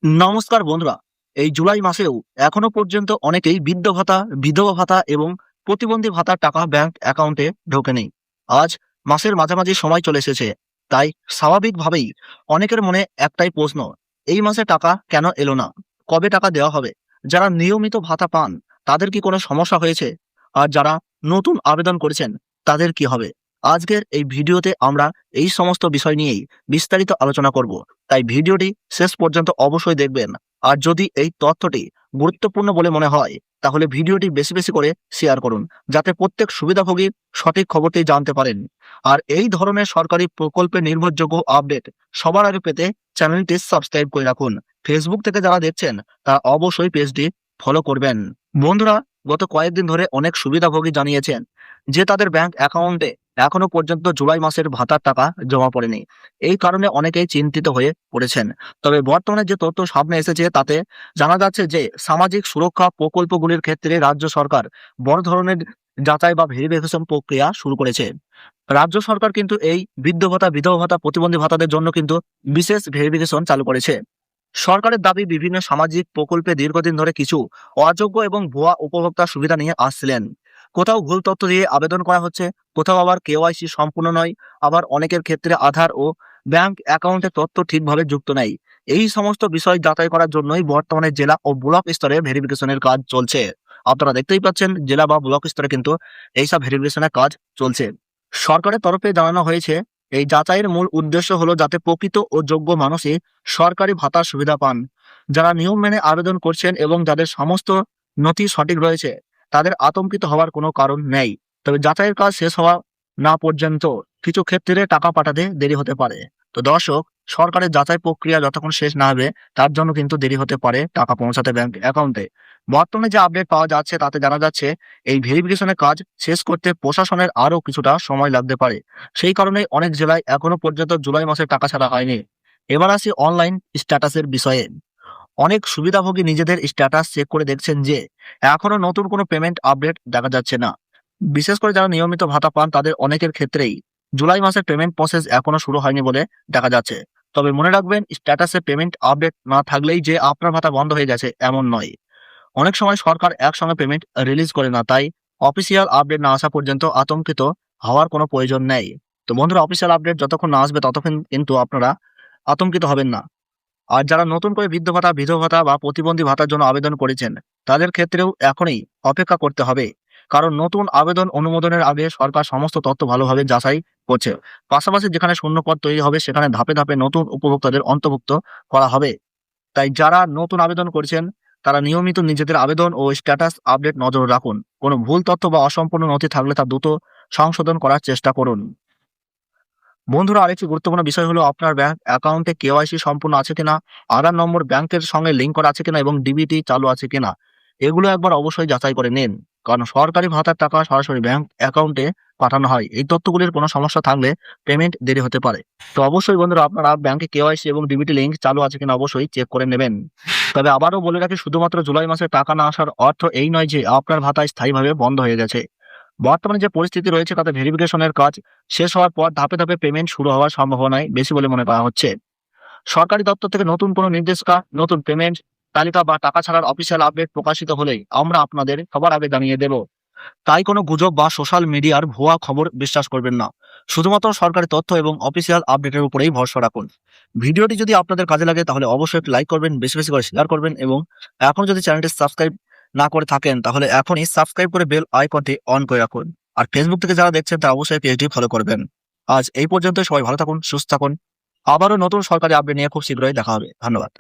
নমস্কার বন্ধুরা। এই জুলাই মাসেও এখনো পর্যন্ত অনেকেই বৃদ্ধ ভাতা, বিধবা ভাতা এবং প্রতিবন্ধী ভাতার টাকা ব্যাংক অ্যাকাউন্টে ঢোকেনি। আজ মাসের মাঝামাঝি সময় চলে এসেছে, তাই স্বাভাবিকভাবেই অনেকের মনে একটাই প্রশ্ন, এই মাসে টাকা কেন এলো না, কবে টাকা দেওয়া হবে? যারা নিয়মিত ভাতা পান তাদের কি কোনো সমস্যা হয়েছে? আর যারা নতুন আবেদন করেছেন তাদের কি হবে? আজকের এই ভিডিওতে আমরা এই সমস্ত বিষয় নিয়েই বিস্তারিত আলোচনা করব, তাই ভিডিওটি শেষ পর্যন্ত অবশ্যই দেখবেন। আর যদি এই তথ্যটি গুরুত্বপূর্ণ বলে মনে হয় তাহলে ভিডিওটি বেশি বেশি করে শেয়ার করুন, যাতে প্রত্যেক সুবিধাভোগী সঠিক খবরটি জানতে পারেন। আর এই ধরনের সরকারি প্রকল্পের নির্ভরযোগ্য আপডেট সবার আগে পেতে চ্যানেলটি সাবস্ক্রাইব করে রাখুন। ফেসবুক থেকে যারা দেখছেন তারা অবশ্যই পেজটি ফলো করবেন। বন্ধুরা, গত কয়েকদিন ধরে অনেক সুবিধাভোগী জানিয়েছেন যে তাদের ব্যাংক অ্যাকাউন্টে এখনো পর্যন্ত জুলাই মাসের ভাতার টাকা জমা পড়েনি। এই কারণে অনেকেই চিন্তিত হয়ে পড়েছেন। তবে বর্তমানে যে তথ্য সামনে এসেছে তাতে জানা যাচ্ছে যে সামাজিক সুরক্ষা প্রকল্পগুলির ক্ষেত্রে রাজ্য সরকার বড় ধরনের যাচাই বা ভেরিফিকেশন প্রক্রিয়া শুরু করেছে। রাজ্য সরকার কিন্তু এই বৃদ্ধ ভাতা, বিধবা ভাতা, প্রতিবন্ধী ভাতাদের জন্য কিন্তু বিশেষ ভেরিফিকেশন চালু করেছে। সরকারের দাবি, বিভিন্ন সামাজিক প্রকল্পে দীর্ঘদিন ধরে কিছু অযোগ্য এবং ভুয়া উপভোক্তা সুবিধা নিয়ে আসছিলেন। কোথাও ভুল তথ্য দিয়ে আবেদন করা হচ্ছে, কোথাও আবার কেওয়াইসি সম্পূর্ণ নয়, আবার অনেকের ক্ষেত্রে আধার ও ব্যাংক অ্যাকাউন্টের তথ্য ঠিকভাবে যুক্ত নেই। এই সমস্ত বিষয় যাচাই করার জন্যই বর্তমানে জেলা ও ব্লক স্তরে ভেরিফিকেশনের কাজ চলছে। আপনারা দেখতেই পাচ্ছেন জেলা বা ব্লক স্তরে কিন্তু এইসব ভেরিফিকেশনের কাজ চলছে। সরকারের তরফে জানানো হয়েছে এই যাচাইয়ের মূল উদ্দেশ্য হলো যাতে প্রকৃত ও যোগ্য মানুষই সরকারি ভাতার সুবিধা পান। যারা নিয়ম মেনে আবেদন করছেন এবং যাদের সমস্ত নথি সঠিক রয়েছে তাদের আতঙ্কিত হওয়ার কোনো কারণ নেই। তবে যাচাইয়ের কাজ শেষ হওয়া না পর্যন্ত কিছু ক্ষেত্রে টাকা পাঠাতে দেরি হতে পারে। তো দর্শক, সরকারের যাচাই প্রক্রিয়া যতক্ষণ শেষ না হবে তার জন্য কিন্তু দেরি হতে পারে টাকা পৌঁছাতে ব্যাংক অ্যাকাউন্টে। বর্তমানে যে আপডেট পাওয়া যাচ্ছে তাতে জানা যাচ্ছে এই ভেরিফিকেশনের কাজ শেষ করতে প্রশাসনের আরো কিছুটা সময় লাগতে পারে। সেই কারণে অনেক জেলায় এখনো পর্যন্ত জুলাই মাসে টাকা ছাড়া হয়নি। এবার আসি অনলাইন স্ট্যাটাসের বিষয়ে। অনেক সুবিধাভোগী নিজেদের স্ট্যাটাস চেক করে দেখছেন যে এখনো নতুন কোনো পেমেন্ট আপডেট দেখা যাচ্ছে না। বিশেষ করে যারা নিয়মিত ভাতা পান তাদের অনেকের ক্ষেত্রেই জুলাই মাসের পেমেন্ট প্রসেস এখনো শুরু হয়নি বলে দেখা যাচ্ছে। তবে মনে রাখবেন, স্ট্যাটাসে পেমেন্ট আপডেট না থাকলেই যে আপনার ভাতা বন্ধ হয়ে গেছে এমন নয়। অনেক সময় সরকার একসঙ্গে পেমেন্ট রিলিজ করে না, তাই অফিসিয়াল আপডেট না আসা পর্যন্ত আতঙ্কিত হওয়ার কোনো প্রয়োজন নেই। তো বন্ধুরা, অফিসিয়াল আপডেট যতক্ষণ না আসবে ততক্ষণ কিন্তু আপনারা আতঙ্কিত হবেন না। আর যারা নতুন করে বৃদ্ধ ভাতা, বিধবা ভাতা বা প্রতিবন্ধী ভাতার জন্য আবেদন করেছেন তাদের ক্ষেত্রেও এখনই অপেক্ষা করতে হবে, কারণ নতুন আবেদন অনুমোদনের আগে সরকার সমস্ত তথ্য ভালোভাবে যাচাই করছে। পাশাপাশি যেখানে শূন্য পদ তৈরি হবে সেখানে ধাপে ধাপে নতুন উপভোক্তাদের অন্তর্ভুক্ত করা হবে। তাই যারা নতুন আবেদন করেছেন তারা নিয়মিত নিজেদের আবেদন ও স্ট্যাটাস আপডেট নজর রাখুন। কোনো ভুল তথ্য বা অসম্পূর্ণ নথি থাকলে তা দ্রুত সংশোধন করার চেষ্টা করুন। বন্ধুরা, আরেকটি গুরুত্বপূর্ণ বিষয় হলো আপনার ব্যাংক অ্যাকাউন্টে কেওয়াইসি সম্পূর্ণ আছে কিনা, আধার নম্বর ব্যাংকের সঙ্গে লিঙ্ক করা আছে কিনা এবং ডিবিটি চালু আছে কিনা, এগুলো একবার অবশ্যই যাচাই করে নিন। কারণ সরকারি ভাতার টাকা সরাসরি ব্যাংক অ্যাকাউন্টে পাঠানো হয়। এই তথ্যগুলির কোনো সমস্যা থাকলে পেমেন্ট দেরি হতে পারে। তো অবশ্যই বন্ধুরা, আপনারা ব্যাংকে কেওয়াইসি এবং ডিবিটি লিঙ্ক চালু আছে কিনা অবশ্যই চেক করে নেবেন। তবে আবারও বলে রাখি, শুধুমাত্র জুলাই মাসে টাকা না আসার অর্থ এই নয় যে আপনার ভাতা স্থায়ীভাবে বন্ধ হয়ে গেছে। বর্তমানে যে পরিস্থিতি রয়েছে তাতে ভেরিফিকেশনের কাজ শেষ হওয়ার পর ধাপে ধাপে পেমেন্ট শুরু হওয়ার সম্ভাবনাই বেশি বলে মনে করা হচ্ছে। সরকারি দপ্তর থেকে নতুন কোনো নির্দেশিকা, নতুন পেমেন্ট তালিকা বা টাকা ছাড়ার অফিসিয়াল আপডেট প্রকাশিত হলেই আমরা আপনাদের সবার আগে জানিয়ে দেব। তাই কোনো গুজব বা সোশ্যাল মিডিয়ার ভুয়া খবর বিশ্বাস করবেন না। শুধুমাত্র সরকারি তথ্য এবং অফিসিয়াল আপডেটের উপরেই ভরসা রাখুন। ভিডিওটি যদি আপনাদের কাজে লাগে তাহলে অবশ্যই একটি লাইক করবেন, বেশি বেশি করে শেয়ার করবেন এবং এখন যদি চ্যানেলটি সাবস্ক্রাইব না করে থাকেন তাহলে এখনই সাবস্ক্রাইব করে বেল আইকনটি অন করে রাখুন। আর ফেসবুক থেকে যারা দেখছেন তারা অবশ্যই পেজটি ফলো করবেন। আজ এই পর্যন্ত, সবাই ভালো থাকুন, সুস্থ থাকুন। আবারও নতুন সরকারি আপডেট নিয়ে খুব শীঘ্রই দেখা হবে। ধন্যবাদ।